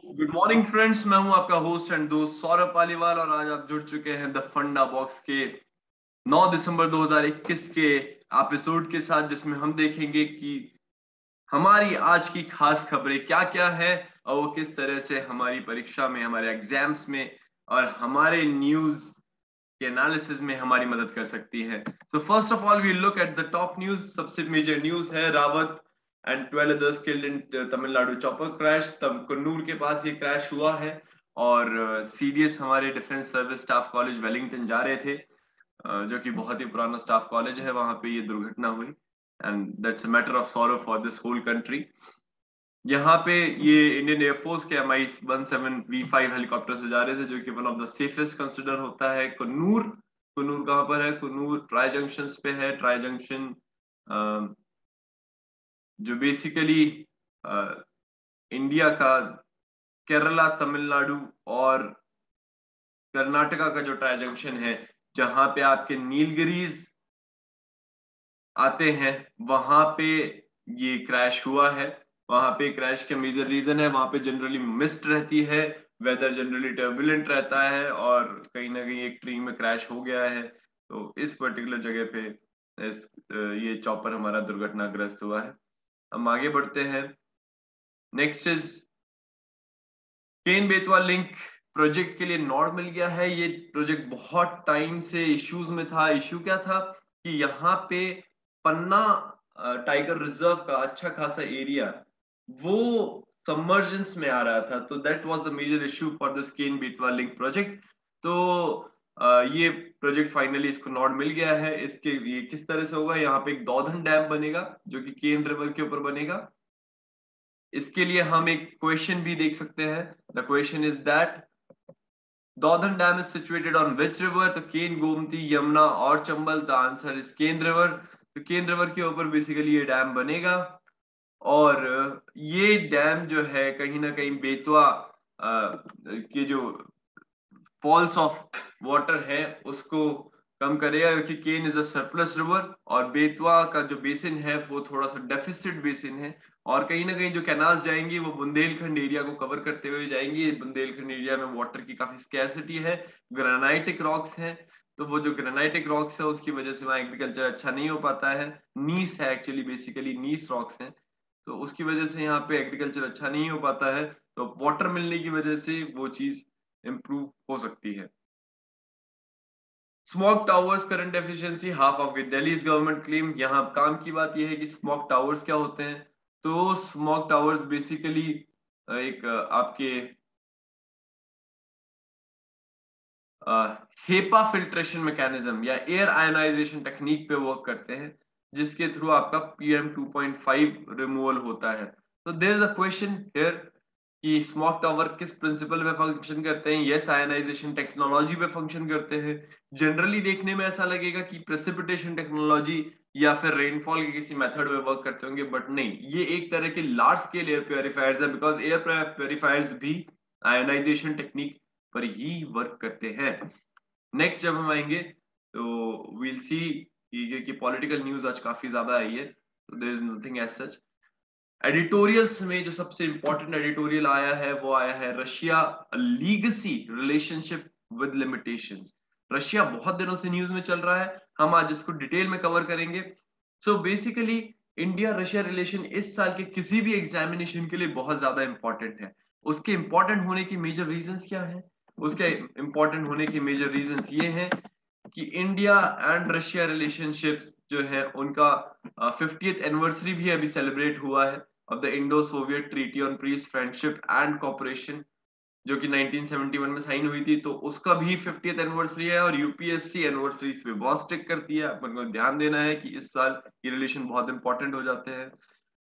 Good morning friends, मैं हूं आपका होस्ट एंड दोस्त सौरभ पालीवाल और आज आप जुड़ चुके हैं द फंडा बॉक्स के 9 दिसंबर 2021 के एपिसोड के साथ, जिसमें हम देखेंगे कि हमारी आज की खास खबरें क्या क्या है और वो किस तरह से हमारी परीक्षा में, हमारे एग्जाम्स में और हमारे न्यूज के एनालिसिस में हमारी मदद कर सकती है। So first of all we look at the top news. सबसे मेजर न्यूज है Rawat and 12 others killed in Tamil Nadu chopper crash. तब कन्नूर के पास ये क्रैश हुआ है और सीडीएस हमारे defence service staff college Wellington जा रहे थे, जो कि बहुत ही पुराना स्टाफ कॉलेज है। वहां पे ये दुर्घटना हुई and that's a matter of sorrow for this whole country. यहाँ पे ये इंडियन एयरफोर्स के MI-17V5 हेलीकॉप्टर से जा रहे थे, जो कि one of the safest consider होता है। कन्नूर कन्नूर कहाँ पर है? कन्नूर ट्राई जंक्शन पे है। ट्राई जंक्शन जो बेसिकली इंडिया का केरला, तमिलनाडु और कर्नाटका का जो ट्राई जंक्शन है, जहां पे आपके नीलगिरीज आते हैं, वहां पे ये क्रैश हुआ है। वहां पे क्रैश के मेजर रीजन है, वहां पे जनरली मिस्ट रहती है, वेदर जनरली टर्बुलेंट रहता है और कहीं ना कहीं एक ट्री में क्रैश हो गया है। तो इस पर्टिकुलर जगह पे ये चॉपर हमारा दुर्घटनाग्रस्त हुआ है। हम आगे बढ़ते हैं। Next is Ken Betwa link project के लिए नॉड मिल गया है। ये प्रोजेक्ट बहुत टाइम से इश्यूज में था। इश्यू क्या था कि यहाँ पे पन्ना टाइगर रिजर्व का अच्छा खासा एरिया वो सबमर्जेंस में आ रहा था, तो that was the major issue for this Ken Betwa link project. तो ये प्रोजेक्ट फाइनली इसको नॉड मिल गया है। इसके ये किस तरह से होगा? यहाँ पे एक दौधन डैम बनेगा जो कि केन रिवर के ऊपर बनेगा। इसके लिए हम एक क्वेश्चन भी देख सकते हैं। The question is that Daudhan dam is situated on which river? तो केन, गोमती, यमुना और Chambal. The answer is Ken river. तो केन रिवर के ऊपर बेसिकली ये डैम बनेगा और ये डैम जो है कहीं ना कहीं बेतवा के जो फॉल्स ऑफ वाटर है उसको कम करेगा, क्योंकि केन इज अ सरप्लस रिवर और बेतवा का जो बेसिन है वो थोड़ा सा डेफिसिट बेसिन है। और कहीं ना कहीं जो कैनाल्स जाएंगी वो बुंदेलखंड एरिया को कवर करते हुए जाएंगी। बुंदेलखंड एरिया में वाटर की काफी स्कैसिटी है, ग्रेनाइटिक रॉक्स हैं। तो वो जो ग्रेनाइटिक रॉक्स है उसकी वजह से वहाँ एग्रीकल्चर अच्छा नहीं हो पाता है। नीस है, एक्चुअली बेसिकली नीस रॉक्स हैं, तो उसकी वजह से यहाँ पे एग्रीकल्चर अच्छा नहीं हो पाता है। तो वाटर मिलने की वजह से वो चीज इंप्रूव हो सकती है। Smog towers current efficiency half of it, Delhi government claim. यहाँ काम की बात यह है कि स्मॉग टावर्स क्या होते हैं। तो स्मॉग टावर्स बेसिकली एक आपके हेपा फिल्ट्रेशन मैकेनिज्म या एयर आयनाइजेशन टेक्निक पे वर्क करते हैं, जिसके थ्रू आपका PM2.5 रिमूवल होता है। तो there is a question here कि स्मॉग टावर किस प्रिंसिपल पे फंक्शन करते हैं? यस, आयनाइजेशन टेक्नोलॉजी पे फंक्शन करते हैं। जनरली देखने में ऐसा लगेगा कि प्रेसिपिटेशन टेक्नोलॉजी या फिर रेनफॉल के किसी मेथड में वर्क करते होंगे, बट नहीं, ये एक तरह के लार्ज स्केल एयर प्योरीफायर्स है, बिकॉज एयर प्योरीफायर्स भी आयनाइजेशन टेक्निक पर ही वर्क करते हैं। नेक्स्ट जब हम आएंगे तो वील सी कि पॉलिटिकल न्यूज आज काफी ज्यादा आई है, तो there is nothing as such. Editorials में जो सबसे इंपॉर्टेंट एडिटोरियल आया है वो आया है Russia legacy relationship with limitations. Russia बहुत दिनों से न्यूज में चल रहा है, हम आज इसको डिटेल में कवर करेंगे। So basically India Russia relation इस साल के किसी भी एग्जामिनेशन के लिए बहुत ज्यादा इंपॉर्टेंट है। उसके इंपॉर्टेंट होने की मेजर रीजंस क्या है? उसके इंपॉर्टेंट होने के मेजर रीजंस ये हैं कि इंडिया एंड रशिया रिलेशनशिप्स जो है उनका 50th एनिवर्सरी भी अभी सेलिब्रेट हुआ है of the Indo Soviet treaty on peace, friendship and cooperation, जो कि 1971 में साइन हुई थी। तो उसका भी 50th एनिवर्सरी है और यूपीएससी एनिवर्सरी इस पे बहुत स्टिक करती है। अपन को ध्यान देना है कि इस साल ये रिलेशन बहुत इंपॉर्टेंट हो जाते हैं।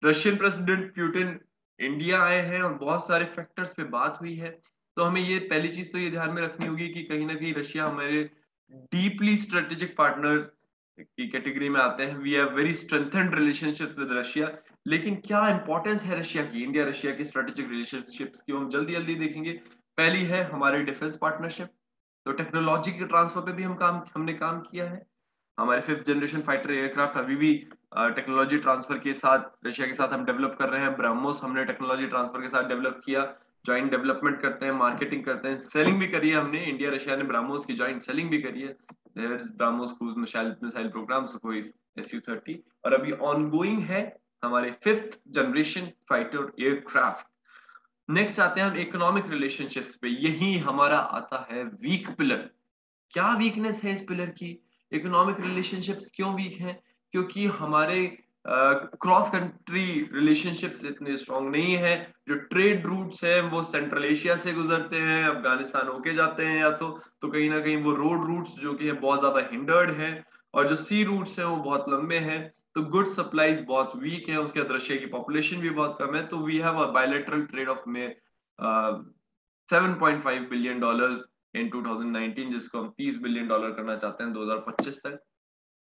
रशियन प्रेसिडेंट पुतिन इंडिया आए हैं और बहुत सारे फैक्टर्स पे बात हुई है। तो हमें ये पहली चीज तो ये ध्यान में रखनी होगी कि कहीं ना कहीं रशिया हमारे डीपली स्ट्रेटेजिक पार्टनर की कैटेगरी में आते हैं। We have very strengthened relationships with Russia. लेकिन क्या इंपॉर्टेंस है रशिया की, इंडिया रशिया की स्ट्रेटेजिक रिलेशनशिप्स की, हम जल्दी जल्दी देखेंगे। पहली है हमारे डिफेंस पार्टनरशिप। तो टेक्नोलॉजी के ट्रांसफर पे भी हमने काम किया है। हमारे 5th जनरेशन फाइटर एयरक्राफ्ट अभी भी टेक्नोलॉजी ट्रांसफर के साथ रशिया के साथ हम डेवलप कर रहे हैं। ब्रह्मोस हमने टेक्नोलॉजी ट्रांसफर के साथ डेवलप किया। ज्वाइंट डेवलपमेंट करते हैं, मार्केटिंग करते हैं, सेलिंग भी करी है हमने, इंडिया रशिया ने ब्राह्मोस की ज्वाइंट सेलिंग भी करी है, BrahMos cruise missile programme Sukhoi SU-30, और अभी ऑनगोइंग है हमारे 5th generation fighter aircraft. Next आते हैं हम इकोनॉमिक रिलेशनशिप्स पे, यही हमारा आता है वीक पिलर। क्या वीकनेस है इस पिलर की? इकोनॉमिक रिलेशनशिप्स क्यों वीक हैं? क्योंकि हमारे क्रॉस कंट्री रिलेशनशिप्स इतने स्ट्रांग नहीं है। जो ट्रेड रूट्स हैं वो सेंट्रल एशिया से गुजरते हैं, अफगानिस्तान होके जाते हैं, या तो कहीं ना कहीं वो रोड रूट्स जो कि है बहुत ज्यादा हिंडर्ड है, और जो सी रूट्स हैं वो बहुत लंबे हैं। तो गुड सप्लाईज बहुत वीक है, उसके बाद रशिया की पॉपुलेशन भी बहुत कम है, तो we have a bilateral trade off में $7.5 बिलियन इन 2019, जिसको हम $30 बिलियन करना चाहते हैं 2025 तक।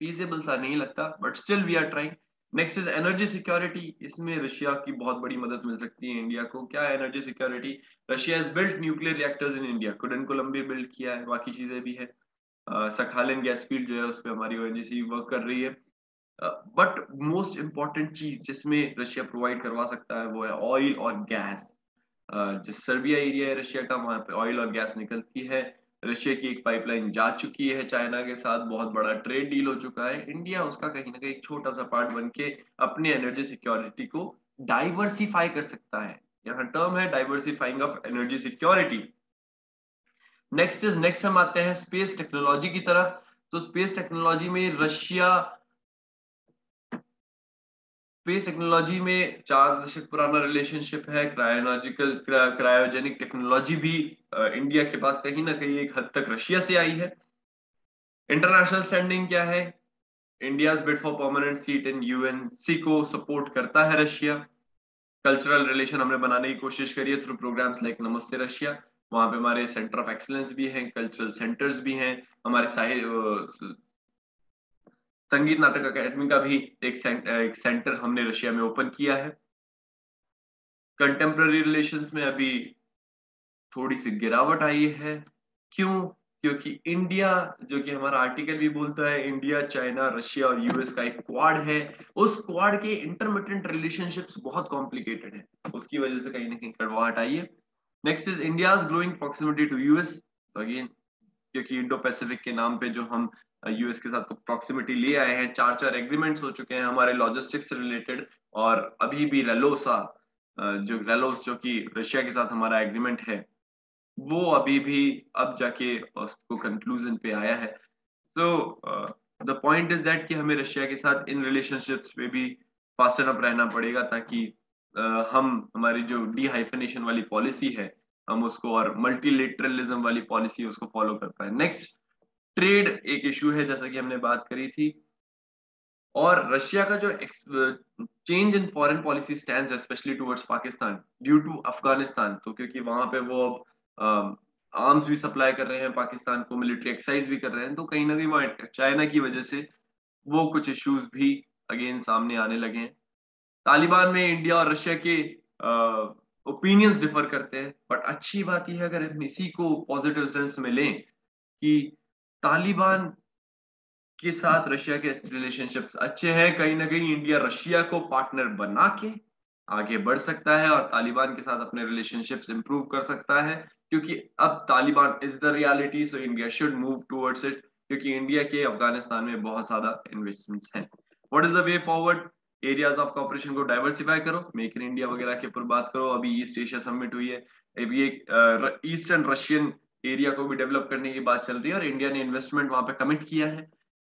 फीजिबल सा नहीं लगता, but still we are trying. Next is energy security. इसमें रशिया की बहुत बड़ी मदद मिल सकती है इंडिया को। क्या है energy security? Russia has built nuclear reactors in India, Kudankulam भी बिल्ड किया है, बाकी चीजें भी है। सखालिन गैस फील्ड जो है उस पर हमारी ONGC वर्क कर रही है। बट मोस्ट इंपॉर्टेंट चीज जिसमें रशिया प्रोवाइड करवा सकता है वो है ऑयल और गैस। जो सर्बिया एरिया है रशिया का, वहां पे ऑयल और गैस निकलती है। रशिया की एक पाइपलाइन जा चुकी है चाइना के साथ, बहुत बड़ा ट्रेड डील हो चुका है। इंडिया उसका कहीं ना कहीं एक छोटा सा पार्ट बन के अपनी एनर्जी सिक्योरिटी को डाइवर्सिफाई कर सकता है। यहाँ टर्म है diversifying of energy security. Next हम आते हैं स्पेस टेक्नोलॉजी की तरफ। तो स्पेस टेक्नोलॉजी में रशिया, स्पेस टेक्नोलॉजी में 4 दशक पुराना रिलेशनशिप है। क्रायोजेनिक टेक्नोलॉजी भी इंडिया के पास कहीं ना कहीं एक हद तक रशिया से आई है। इंटरनेशनल स्टैंडिंग क्या है? India's bid for permanent seat in UNC को सपोर्ट करता है रशिया। कल्चरल रिलेशन हमने बनाने की कोशिश करी है थ्रू प्रोग्राम्स लाइक नमस्ते रशिया। वहां पे हमारे सेंटर ऑफ एक्सीलेंस भी हैं, कल्चरल सेंटर्स भी हैं, हमारे संगीत नाटक अकेडमी का भी एक सेंटर हमने रशिया में ओपन किया है। कंटेम्प्ररी रिलेशंस में अभी थोड़ी सी गिरावट आई है। क्यों? क्योंकि इंडिया, जो कि हमारा आर्टिकल भी बोलता है, इंडिया चाइना रशिया और US का एक क्वाड है। उस क्वाड के इंटरमिटेंट रिलेशनशिप्स बहुत कॉम्प्लिकेटेड है, उसकी वजह से कहीं ना कहीं कड़वाहट आई है। Next is India's growing proximity to US। अगेन, क्योंकि इंडो पैसिफिक के नाम पे जो हम US के साथ प्रॉक्सिमिटी ले आए हैं, 4 एग्रीमेंट्स हो चुके हैं हमारे लॉजिस्टिक्स से रिलेटेड। और अभी भी रेलोसा, जो रेलोस जो कि रशिया के साथ हमारा एग्रीमेंट है, वो अभी भी अब जाके उसको कंक्लूजन पे आया है। So the point is that कि हमें रशिया के साथ इन रिलेशनशिप्स पे भी फास्टन अप रहना पड़ेगा, ताकि हम हमारी जो डीहाइफिनेशन वाली पॉलिसी है हम उसको, और मल्टीलेटरलिज्म वाली पॉलिसी उसको फॉलो कर पाए। नेक्स्ट, ट्रेड एक इशू है जैसा कि हमने बात करी थी। और रशिया का जो change in foreign policy stand, specially towards Pakistan due to Afghanistan, तो क्योंकि वहां पे वो आर्म्स भी सप्लाई कर रहे हैं पाकिस्तान को, मिलिट्री एक्सरसाइज भी कर रहे हैं, तो कहीं ना कहीं वो चाइना की वजह से वो कुछ इश्यूज भी अगेन सामने आने लगे हैं। तालिबान में इंडिया और रशिया के ओपिनियंस डिफर करते हैं, बट अच्छी बात यह है अगर हम इसी को पॉजिटिव सेंस में लें कि तालिबान के साथ रशिया के रिलेशनशिप्स अच्छे हैं। कहीं ना कहीं इंडिया रशिया को पार्टनर बना के आगे बढ़ सकता है और तालिबान के साथ अपने रिलेशनशिप्स इंप्रूव कर सकता है, क्योंकि अब Taliban is the reality, so India should move towards it, क्योंकि इंडिया के अफगानिस्तान में बहुत ज्यादा इन्वेस्टमेंट्स हैं। What is the way forward? Areas of corporation को डाइवर्सिफाई करो, मेक इन इंडिया वगैरह के ऊपर बात करो। अभी ईस्ट एशिया समिट हुई है, अभी एक ईस्टर्न रशियन एरिया को भी डेवलप करने की बात चल रही है, और इंडिया ने इन्वेस्टमेंट वहां पे कमिट किया है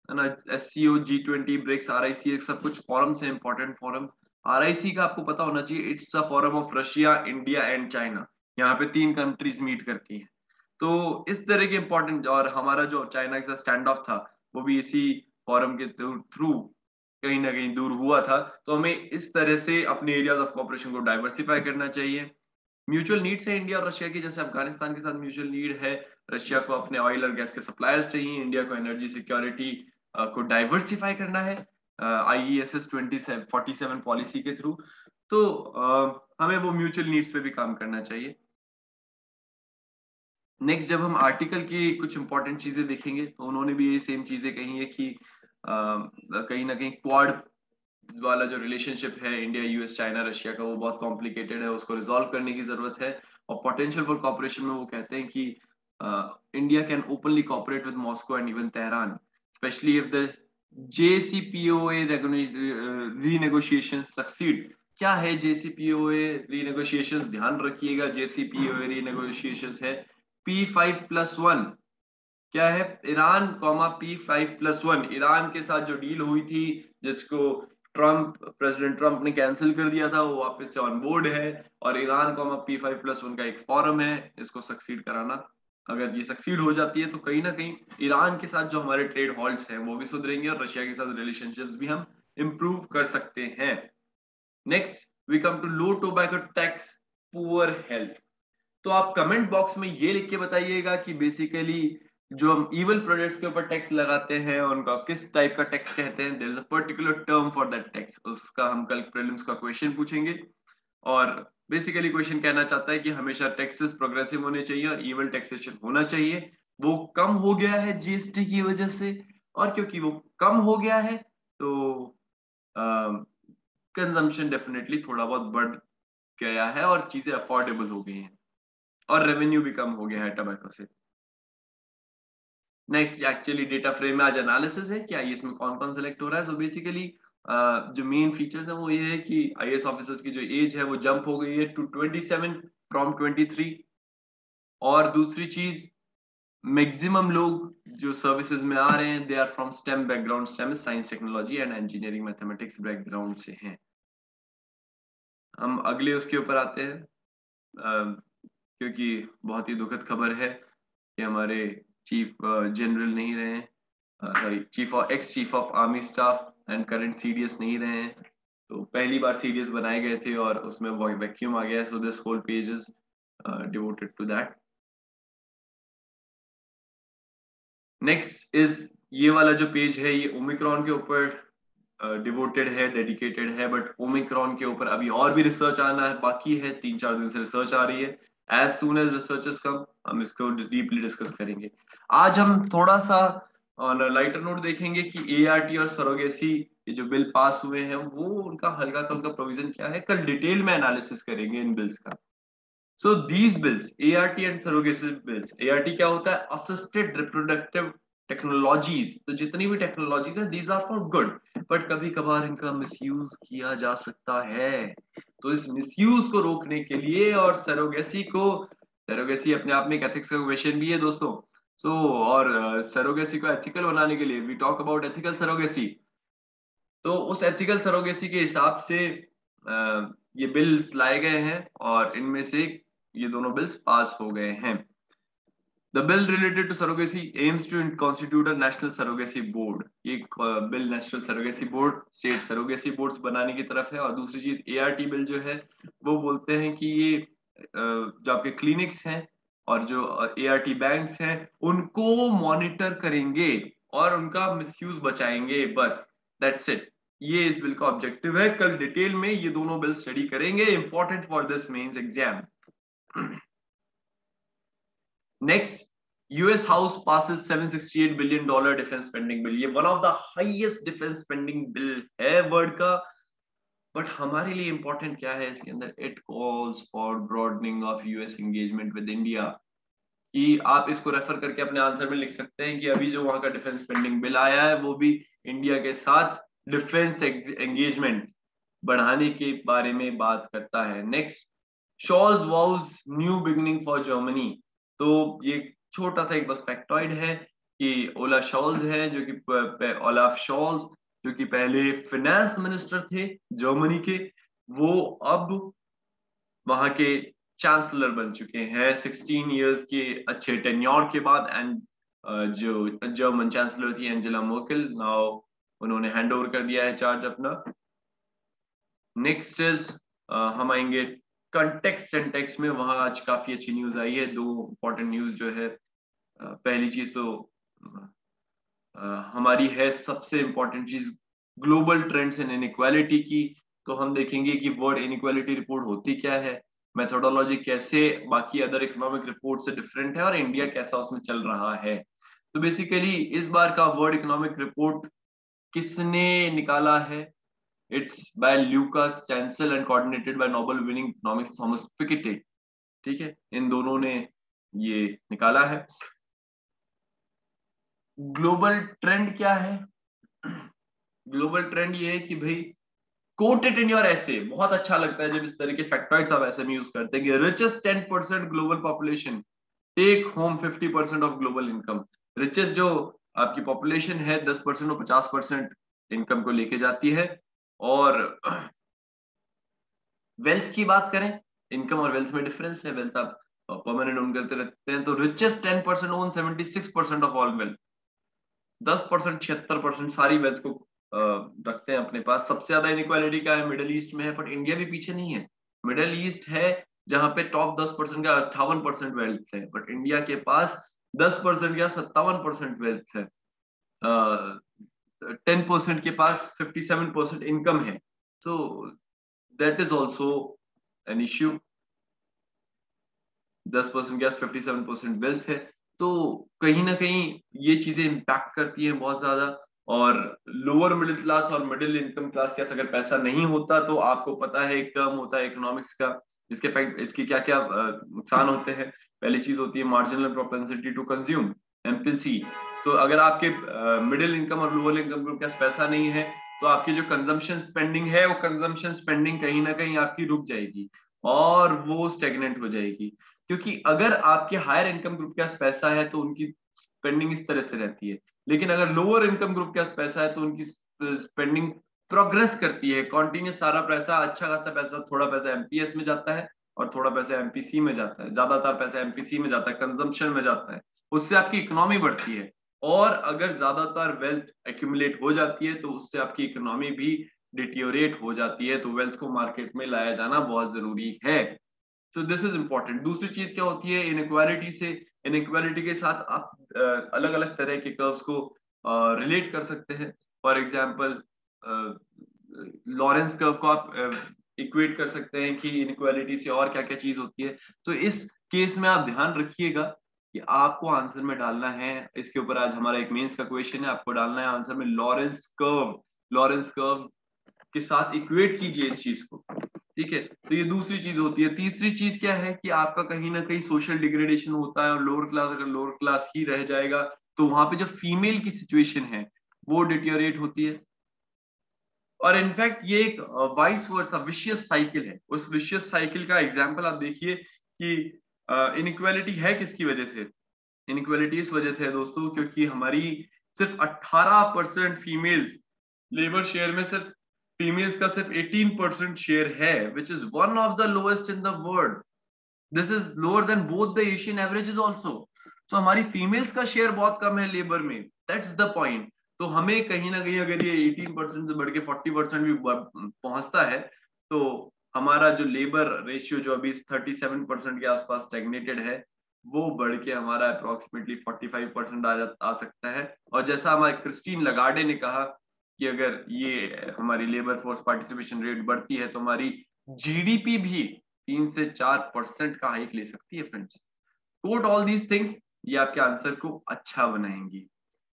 ना। SCO, G20, ब्रिक्स, RIC, सब कुछ फॉरम्स हैं, इंपॉर्टेंट फॉरम्स। RIC का आपको पता होना चाहिए, it's a forum of Russia, India and China. यहाँ पे 3 कंट्रीज मीट करती हैं। तो इस तरह के इंपॉर्टेंट, और हमारा जो चाइना के साथ स्टैंड ऑफ था वो भी इसी फॉरम के थ्रू कहीं ना कहीं दूर हुआ था। तो हमें इस तरह से अपने एरियाज ऑफ कॉपरेशन को डाइवर्सिफाई करना चाहिए। म्यूचुअल नीड्स है इंडिया और रशिया की, जैसे अफगानिस्तान के साथ म्यूचुअल नीड है, रशिया को अपने ऑयल और गैस के सप्लायर्स चाहिए, इंडिया को एनर्जी सिक्योरिटी को डाइवर्सिफाई करना है IESS 2047 पॉलिसी के थ्रू। तो हमें वो म्यूचुअल नीड्स पे भी काम करना चाहिए। नेक्स्ट, जब हम आर्टिकल की कुछ इंपॉर्टेंट चीजें देखेंगे तो उन्होंने भी ये सेम चीजें कही है कि कहीं ना कहीं क्वाड वाला जो रिलेशनशिप है इंडिया यूएस चाइना रशिया का, वो बहुत कॉम्प्लिकेटेड है, उसको रिजॉल्व करने की जरूरत है। और पोटेंशियल फॉर कॉपरेशन में वो कहते हैं कि India can openly cooperate with Moscow and even Tehran, specially if the JCPOA renegotiations succeed। क्या है JCPOA renegotiations? ध्यान रखिएगा, JCPOA renegotiations है P5+1। क्या है? Iran comma P5+1। ईरान के साथ जो डील हुई थी, जिसको प्रेसिडेंट ट्रम्प ने कैंसिल कर दिया था, वो वापस से ऑन बोर्ड है। और ईरान कॉमा P5+1 का एक फॉरम है, इसको सक्सीड कराना। अगर ये सक्सीड हो जाती है तो कहीं ना कहीं ईरान के साथ जो हमारे ट्रेड हॉल्ट्स हैं वो भी सुधरेंगे और रशिया के साथ रिलेशनशिप्स भी हम इंप्रूव कर सकते हैं। Next we come to low tobacco tax, poor health. तो आप कमेंट बॉक्स में ये लिख के बताइएगा कि बेसिकली जो हम इवल प्रोडक्ट्स के ऊपर टैक्स लगाते हैं उनका किस टाइप का टैक्स कहते हैं। There is a particular term for that tax. उसका हम कल प्रीलिम्स का क्वेश्चन पूछेंगे। और बेसिकली क्वेश्चन कहना चाहता है कि हमेशा टैक्सेस प्रोग्रेसिव होने चाहिए और इवल टैक्सेशन होना चाहिए। वो कम हो गया है जीएसटी की वजह से, और क्योंकि वो कम हो गया है तो कंजम्पशन डेफिनेटली थोड़ा बहुत बढ़ गया है और चीजें अफोर्डेबल हो गई हैं और रेवेन्यू भी कम हो गया है टबैको से। नेक्स्ट एक्चुअली डेटा फ्रेम में आज एनालिसिस है कि आईएएस में कौन कौन सेलेक्ट हो रहा है। सो बेसिकली जो मेन फीचर्स है वो ये है कि आईएएस ऑफिसर्स की जो एज है वो जंप हो गई है टू 27 फ्रॉम 23। और दूसरी चीज, मैक्सिमम लोग जो सर्विसेज में आ रहे हैं they are from STEM background. STEM science technology and engineering mathematics background से हैं। हम अगले उसके ऊपर आते हैं, क्योंकि बहुत ही दुखद खबर है कि हमारे चीफ जनरल नहीं रहे, sorry ex chief of army staff and current CDS नहीं रहे हैं। तो पहली बार सीडीएस बनाए गए थे और उसमें वो वैक्यूम आ गया, so this whole page is devoted to that. Next is ये वाला जो पेज है ये ओमिक्रॉन के ऊपर डिवोटेड है, डेडिकेटेड है। बट ओमिक्रॉन के ऊपर अभी और भी रिसर्च आना है बाकी है, 3-4 दिन से रिसर्च आ रही है। एज सून एज रिसर्चेस कम हम इसको डीपली डिस्कस करेंगे। आज हम थोड़ा सा ऑन लाइटर नोट देखेंगे कि एआरटी और सरोगेसी ये जो बिल पास हुए हैं वो उनका हल्का सा उनका प्रोविजन क्या है, कल डिटेल में एनालिसिस करेंगे इन बिल्स का। So these bills, ART and surrogacy bills, ART क्या होता है? Assisted reproductive technologies। तो जितनी भी टेक्नोलॉजीज है these are for good, but कभी कभार इनका मिसयूज किया जा सकता है। तो इस मिसयूज को रोकने के लिए और सरोगेसी अपने आप में एक एथिक्स का क्वेश्चन भी है दोस्तों। और सरोगेसी को एथिकल बनाने के लिए we talk about ethical surrogacy. तो उस एथिकल सरोगेसी के हिसाब से ये बिल्स लाए गए हैं और इनमें से ये दोनों बिल्स पास हो गए हैं। The bill related to surrogacy aims to constitute a national surrogacy board. ये bill national surrogacy board, state surrogacy boards बनाने की तरफ है। और दूसरी चीज एआरटी बिल जो है वो बोलते हैं कि ये जो आपके क्लिनिक्स हैं और जो एआरटी बैंक्स हैं उनको मॉनिटर करेंगे और उनका मिसयूज बचाएंगे, बस दैट्स इट। ये इस बिल का ऑब्जेक्टिव है। कल डिटेल में ये दोनों बिल स्टडी करेंगे, important for this mains exam. Next, US house passes $768 billion defence spending bill. ये one of the highest defence spending bill है वर्ल्ड का। बट हमारे लिए इंपॉर्टेंट क्या है इसके अंदर? It calls for broadening of US engagement with India. कि आप इसको रेफर करके अपने आंसर में लिख सकते हैं कि अभी जो वहां का डिफेंस स्पेंडिंग बिल आया है वो भी इंडिया के साथ डिफेंस एंगेजमेंट बढ़ाने के बारे में बात करता है। Next, shawls वाउज new beginning for Germany. तो ये छोटा सा एक बस फैक्टॉइड है कि ओला शॉल्स है जो कि ओलाफ शॉल्स जो कि पहले फाइनेंस मिनिस्टर थे जर्मनी के, वो अब वहां के चांसलर बन चुके हैं 16 इयर्स के अच्छे टेन्योर के बाद। एंड जो जर्मन चांसलर थी एंजेला मर्केल, नाउ उन्होंने हैंड ओवर कर दिया है चार्ज अपना। नेक्स्ट इज हम आएंगे कंटेक्स्ट एंड टेक्स्ट में। वहां आज काफी अच्छी न्यूज आई है, दो इंपॉर्टेंट न्यूज जो है। पहली चीज तो हमारी है सबसे इंपॉर्टेंट चीज ग्लोबल ट्रेंड्स इन इनइक्वालिटी की। तो हम देखेंगे कि वर्ल्ड इनइक्वालिटी रिपोर्ट होती क्या है, मेथोडोलॉजी कैसे बाकी अदर इकोनॉमिक रिपोर्ट से डिफरेंट है और इंडिया कैसा उसमें चल रहा है। तो बेसिकली इस बार का वर्ल्ड इकोनॉमिक रिपोर्ट किसने निकाला है? It's by Lucas Chancel and coordinated by Nobel winning economics Thomas Piketty. ठीक है, इन दोनों ने ये निकाला है। ग्लोबल ट्रेंड क्या है? ग्लोबल ट्रेंड ये है कि भाई, कोट इट इन योर ऐसे, बहुत अच्छा लगता है जब इस तरह के फैक्टॉइड्स आप ऐसे में यूज करते हैं कि richest 10% global population take home 50% of global income. Richest जो आपकी पॉपुलेशन है 10% और 50% इनकम को लेके जाती है। और वेल्थ की बात करें, इनकम और वेल्थ में डिफरेंस है, वेल्थ आप परमानेंट ओन करते रहते हैं, तो richest 10% own 76% of all wealth. 10% 76% सारी वेल्थ को रखते हैं अपने पास। सबसे ज्यादा इनइक्वालिटी का है मिडिल ईस्ट में है, बट इंडिया भी पीछे नहीं है। मिडिल ईस्ट है जहां पे टॉप 10% का 58% वेल्थ है, बट इंडिया के पास 10% का 57% वेल्थ है। 10% के पास 57% इनकम है। So that is also an issue. 10% के पास 57% वेल्थ है, तो कहीं ना कहीं ये चीजें इम्पैक्ट करती हैं बहुत ज्यादा। और लोअर मिडिल क्लास और मिडिल इनकम क्लास के पास अगर पैसा नहीं होता, तो आपको पता है एक टर्म होता है इकोनॉमिक्स का, इसके फैक्ट इसके क्या क्या नुकसान होते हैं। पहली चीज होती है marginal propensity to consume, MPC. तो अगर आपके मिडिल इनकम और लोअर इनकम ग्रुप के पास पैसा नहीं है, तो आपकी जो कंजम्पशन स्पेंडिंग है, वो कंजम्पशन स्पेंडिंग कहीं ना कहीं आपकी रुक जाएगी और वो स्टेगनेंट हो जाएगी। क्योंकि अगर आपके हायर इनकम ग्रुप के पास पैसा है तो उनकी स्पेंडिंग इस तरह से रहती है, लेकिन अगर लोअर इनकम ग्रुप के पास पैसा है तो उनकी स्पेंडिंग प्रोग्रेस करती है, कॉन्टिन्यूस। सारा पैसा, अच्छा खासा पैसा, थोड़ा पैसा एमपीएस में जाता है और थोड़ा पैसा एमपीसी में जाता है, ज्यादातर पैसा एमपीसी में जाता है, कंजम्पशन में जाता है। उससे आपकी इकोनॉमी बढ़ती है। और अगर ज्यादातर वेल्थ एक्यूमुलेट हो जाती है तो उससे आपकी इकोनॉमी भी डिटियोरेट हो जाती है। तो वेल्थ को मार्केट में लाया जाना बहुत जरूरी है। So this is important. दूसरी चीज क्या होती है इनइक्वालिटी से? इनइक्वालिटी के साथ आप अलग अलग तरह के कर्व्स को रिलेट कर सकते हैं। फॉर एग्जांपल, लॉरेंस कर्व को आप इक्वेट कर सकते हैं कि इनइक्वालिटी से और क्या क्या चीज होती है। तो इस केस में आप ध्यान रखिएगा कि आपको आंसर में डालना है, इसके ऊपर आज हमारा एक मेंस का क्वेश्चन है, आपको डालना है आंसर में लॉरेंस कर्व। लॉरेंस कर्व के साथ इक्वेट कीजिए इस चीज को। ठीक है, तो ये दूसरी चीज होती है। तीसरी चीज क्या है कि आपका कहीं ना कहीं सोशल डिग्रेडेशन होता है, और लोअर क्लास अगर लोअर क्लास ही रह जाएगा तो वहां पे जो फीमेल की सिचुएशन है वो डिटियोरेट होती है। और इनफैक्ट ये एक वाइस वर्सा विशियस साइकिल है। उस विशियस साइकिल का एग्जांपल आप देखिए कि इनइक्वालिटी है किसकी वजह से? इनइक्वालिटी इस वजह से है दोस्तों, क्योंकि हमारी सिर्फ 18% फीमेल्स, लेबर शेयर में सिर्फ फीमेल्स का सिर्फ 18% शेयर है, which is one of the lowest in the world. This is lower than both the Asian averages also. तो हमारी फीमेल्स का शेयर बहुत कम है लेबर में, दैट्स द पॉइंट। तो हमें कहीं ना कहीं अगर ये 18% से बढ़ के 40% भी पहुंचता है, तो हमारा जो लेबर रेशियो जो अभी 37% के आसपास स्टेगनेटेड है, वो बढ़ के हमारा अप्रोक्सीमेटली 45% आ सकता है। और जैसा हमारे क्रिस्टीन लगार्डे ने कहा कि अगर ये हमारी लेबर फोर्स पार्टिसिपेशन रेट बढ़ती है तो हमारी जीडीपी भी 3 से 4% का हाइक ले सकती है friends. Quote all these things, ये आपके आंसर को अच्छा बनाएंगी।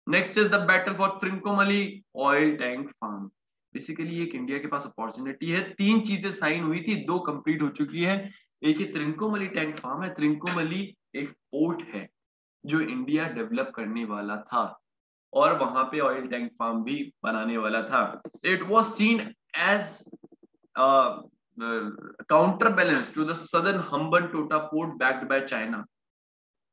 Next is the battle for Trincomalee oil tank farm. Basically एक इंडिया के पास अपॉर्चुनिटी है, 3 चीजें साइन हुई थी, 2 कंप्लीट हो चुकी है। एक ही त्रिंकोमली टैंक फार्म है। त्रिंकोमली एक पोर्ट है जो इंडिया डेवलप करने वाला था, और वहां पे ऑयल टैंक फार्म भी बनाने वाला था। It was seen as counter balance to the southern Hambantota port backed by China.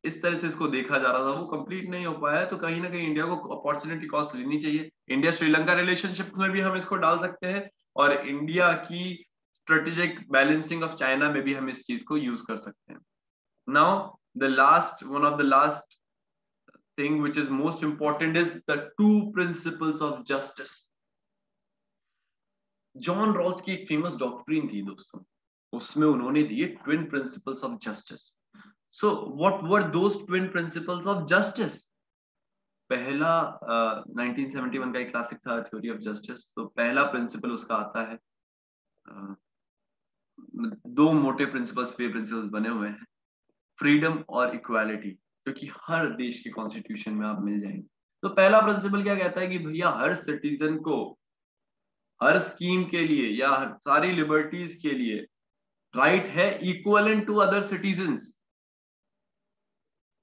इस तरह से इसको देखा जा रहा था, वो कंप्लीट नहीं हो पाया। तो कहीं ना कहीं इंडिया को अपॉर्चुनिटी कॉस्ट लेनी चाहिए। इंडिया श्रीलंका रिलेशनशिप में भी हम इसको डाल सकते हैं, और इंडिया की स्ट्रेटेजिक बैलेंसिंग ऑफ चाइना में भी हम इस चीज को यूज कर सकते हैं। Now the last one of the last thing which is most important is the 2 principles of justice. John Rawls की एक फेमस डॉक्ट्रिन थी दोस्तों, उसमें उन्होंने दिए twin principles of justice. So what were those twin principles of justice? पहला 1971 का एक क्लासिक था थ्योरी ऑफ जस्टिस। तो पहला प्रिंसिपल उसका आता है, 2 मोटे प्रिंसिपल्स पे प्रिंसिपल्स बने हुए हैं, फ्रीडम और इक्वालिटी, जो कि हर देश के कॉन्स्टिट्यूशन में आप मिल जाएंगे। तो पहला प्रिंसिपल क्या कहता है कि भैया हर सिटीजन को हर स्कीम के लिए या सारी लिबर्टीज के लिए राइट है इक्वलेंट टू अदर सिटीजन्स।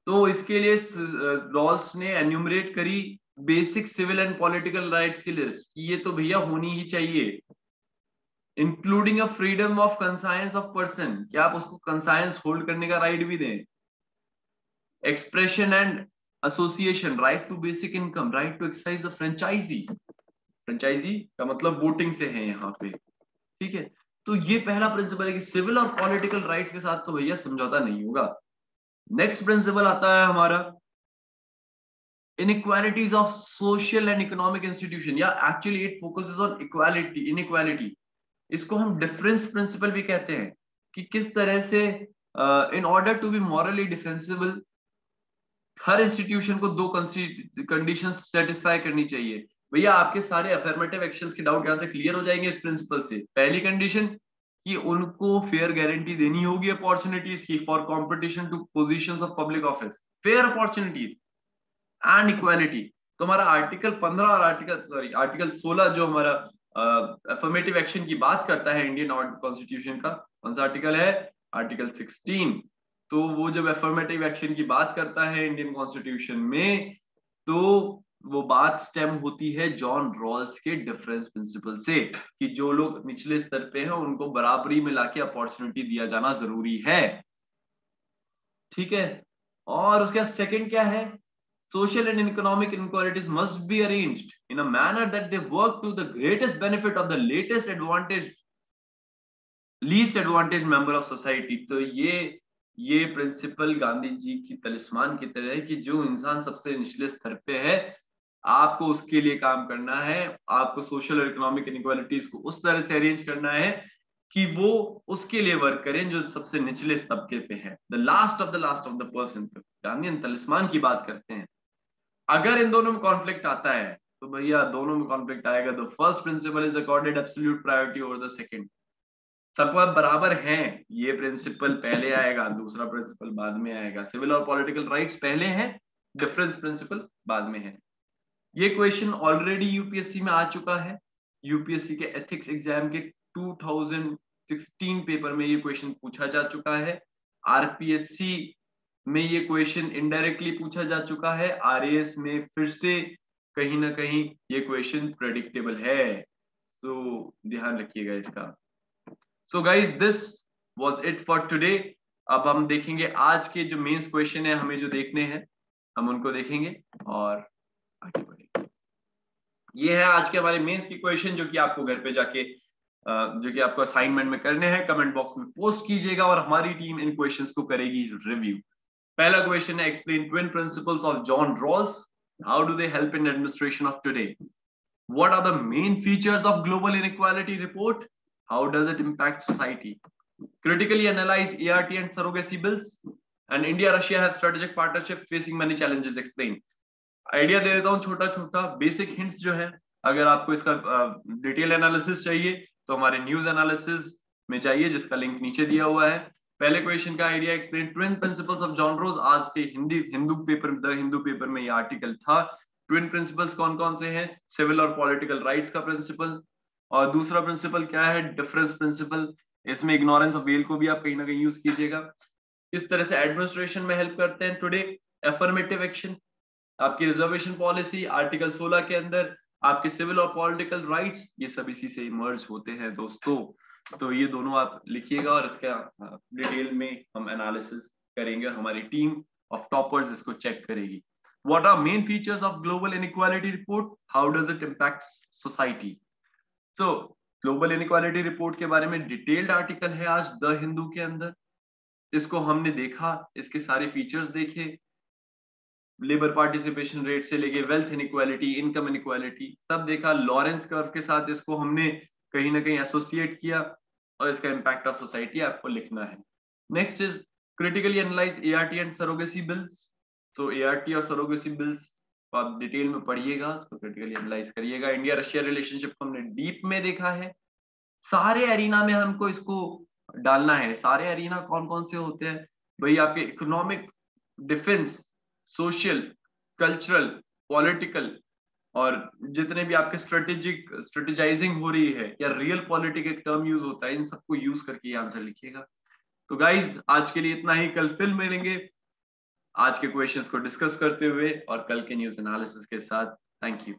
तो इसके लिए रॉल्स ने एन्यूमरेट करी basic civil and political rights की लिस्ट कि ये तो भैया होनी ही चाहिए, including a freedom of conscience of person, कि आप उसको कंसाइंस होल्ड करने का राइट भी दें, expression and association, right to basic income, right to exercise the franchise, franchise का मतलब वोटिंग से है यहाँ पे, ठीक है। तो ये पहला प्रिंसिपल है कि सिविल और पॉलिटिकल राइट्स के साथ तो भैया समझौता नहीं होगा। नेक्स्ट प्रिंसिपल आता है हमारा inequalities of social and economic institution, या actually it focuses on equality inequality। इसको हम डिफरेंस प्रिंसिपल भी कहते हैं कि किस तरह से in order to be morally defensible हर इंस्टीट्यूशन को दो कंडीशंस सेटिस्फाई करनी चाहिए। भैया आपके सारे अफर्मेटिव एक्शंस के डाउट यहां से क्लियर हो जाएंगे इस प्रिंसिपल से। पहली कंडीशन कि उनको फेयर गारंटी देनी होगी अपॉर्चुनिटीज की for competition two positions of public office, fair opportunities and equality. तो हमारा आर्टिकल 15 और आर्टिकल 16 जो हमारा अफर्मेटिव एक्शन की बात करता है इंडियन कॉन्स्टिट्यूशन का, कौन सा आर्टिकल है? आर्टिकल 16। तो वो जब अफर्मेटिव एक्शन की बात करता है इंडियन कॉन्स्टिट्यूशन में, तो वो बात स्टेम होती है जॉन रॉल्स के डिफरेंस प्रिंसिपल से कि जो लोग निचले स्तर पे हैं उनको बराबरी में लाके अपॉर्चुनिटी दिया जाना जरूरी है, ठीक है। और उसका सेकंड क्या है? social and economic inequalities must be arranged in a manner that they work to the greatest benefit of the least advantaged member of society। तो ये प्रिंसिपल गांधी जी की तलिस्मान की तरह है कि जो इंसान सबसे निचले स्तर पे है आपको उसके लिए काम करना है, आपको सोशल और इकोनॉमिक इनइक्वालिटीज को उस तरह से अरेंज करना है कि वो उसके लिए वर्क करें जो सबसे निचले तबके पे है, the last of the person. Gandhi talisman की बात करते हैं। अगर इन दोनों में कॉन्फ्लिक्ट आता है तो भैया दोनों में कॉन्फ्लिक्ट आएगा। The first principle is accorded absolute priority over the second. सब बराबर हैं, ये प्रिंसिपल पहले आएगा, दूसरा प्रिंसिपल बाद में आएगा। सिविल और पॉलिटिकल राइट्स पहले हैं, डिफरेंस प्रिंसिपल बाद में है। ये क्वेश्चन ऑलरेडी यूपीएससी में आ चुका है। यूपीएससी के एथिक्स एग्जाम के 2016 पेपर में ये क्वेश्चन पूछा जा चुका है। आरपीएससी में ये क्वेश्चन इनडायरेक्टली पूछा जा चुका है। आरएएस में फिर से कहीं ना कहीं ये क्वेश्चन प्रेडिक्टेबल है, तो ध्यान रखिएगा इसका। So guys this was it for today. अब हम देखेंगे आज के जो मेंस क्वेश्चन है, हमें जो देखने हैं हम उनको देखेंगे और आगे बढ़ेंगे। ये है आज के हमारे मेंस के क्वेश्चन जो कि आपको घर पे जाके जो कि आपको असाइनमेंट में करने हैं, कमेंट बॉक्स में पोस्ट कीजिएगा और हमारी टीम इन क्वेश्चंस को करेगी रिव्यू। पहला क्वेश्चन है explain twin principles of John Rawls, how do they help in administration of today? What are the main features of global inequality report? How does it impact society? Critically analyze ART and surrogacy bills, and India Russia have strategic partnership facing many challenges, explain। Idea दे देता हूँ छोटा छोटा basic hints जो है। अगर आपको इसका डिटेल एनालिसिस चाहिए तो हमारे न्यूज एनालिसिस में चाहिए जिसका लिंक नीचे दिया हुआ है। पहले क्वेश्चन का idea explain twin principles of John Rawls, आज के Hindu paper the Hindu paper में ये आर्टिकल था। ट्विन प्रिंसिपल्स कौन कौन से हैं? सिविल और पॉलिटिकल राइट्स का प्रिंसिपल, और दूसरा प्रिंसिपल क्या है? Difference principle. इसमें इग्नोरेंस ऑफ वेल को भी आप कहीं ना कहीं यूज कीजिएगा। इस तरह से एडमिनिस्ट्रेशन में हेल्प करते हैं टुडे। एफर्मेटिव एक्शन, आपकी रिजर्वेशन पॉलिसी आर्टिकल 16 के अंदर, आपके सिविल और पॉलिटिकल राइट्स, ये सब इसी से इमर्ज होते हैं दोस्तों। तो ये दोनों आप लिखिएगा और इसका डिटेल में हम एनालिसिस करेंगे, हमारी टीम ऑफ टॉपर्स इसको चेक करेगी। What are main features of global inequality report? How does it impact society? So, global inequality report के बारे में डिटेल्ड आर्टिकल है आज द हिंदू के अंदर। इसको हमने देखा, इसके सारे फीचर्स देखे, लेबर पार्टिसिपेशन रेट से लेके वेल्थ इनइक्वालिटी, इनकम इनइक्वालिटी, सब देखा। लॉरेंस कर्व के साथ इसको हमने कहीं ना कहीं एसोसिएट किया और इसका इम्पैक्ट ऑफ सोसाइटी आपको लिखना है। Next is critically analyse ART and surrogacy bills. तो एआरटी और सरोगेसी बिल्स को आप डिटेल में पढ़िएगा, उसको क्रिटिकली एनालाइज करिएगा। इंडिया रशिया रिलेशनशिप को हमने डीप में देखा है। सारे एरिना में हमको इसको डालना है। सारे एरिना कौन कौन से होते हैं भाई? आपके economic, defence, social, cultural, political, और जितने भी आपके स्ट्रेटेजाइजिंग हो रही है या रियल पॉलिटिक एक टर्म यूज होता है, इन सबको यूज करके ये आंसर लिखिएगा। तो गाइज आज के लिए इतना ही, कल फिर मिलेंगे आज के क्वेश्चंस को डिस्कस करते हुए और कल के न्यूज एनालिसिस के साथ। Thank you.